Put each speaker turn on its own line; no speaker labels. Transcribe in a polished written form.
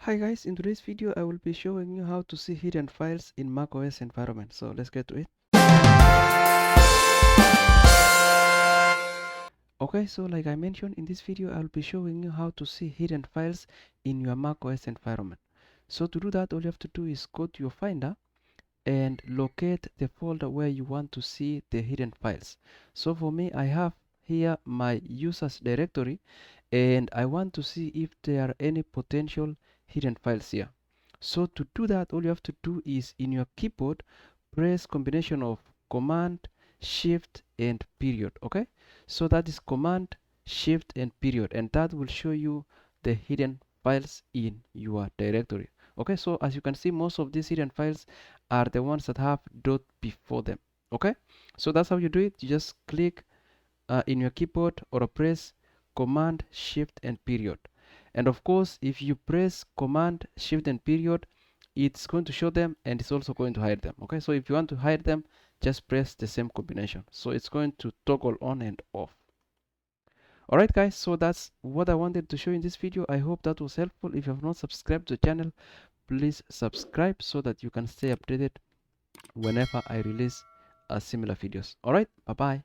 Hi guys, in today's video I will be showing you how to see hidden files in macOS environment. So let's get to it. Okay, so like I mentioned in this video, I will be showing you how to see hidden files in your macOS environment. So to do that, all you have to do is go to your Finder and locate the folder where you want to see the hidden files. So for me, I have here my users directory and I want to see if there are any potential hidden files here. So to do that, all you have to do is in your keyboard, press combination of Command, Shift and period. Okay, so that is Command, Shift and period, and that will show you the hidden files in your directory. Okay, so as you can see, most of these hidden files are the ones that have dot before them. Okay, so that's how you do it. You just click in your keyboard or press Command, Shift and period. And of course, if you press Command, Shift and period, it's going to show them and it's also going to hide them. Okay, so if you want to hide them, just press the same combination. So it's going to toggle on and off. Alright guys, so that's what I wanted to show in this video. I hope that was helpful. If you have not subscribed to the channel, please subscribe so that you can stay updated whenever I release similar videos. Alright, bye bye.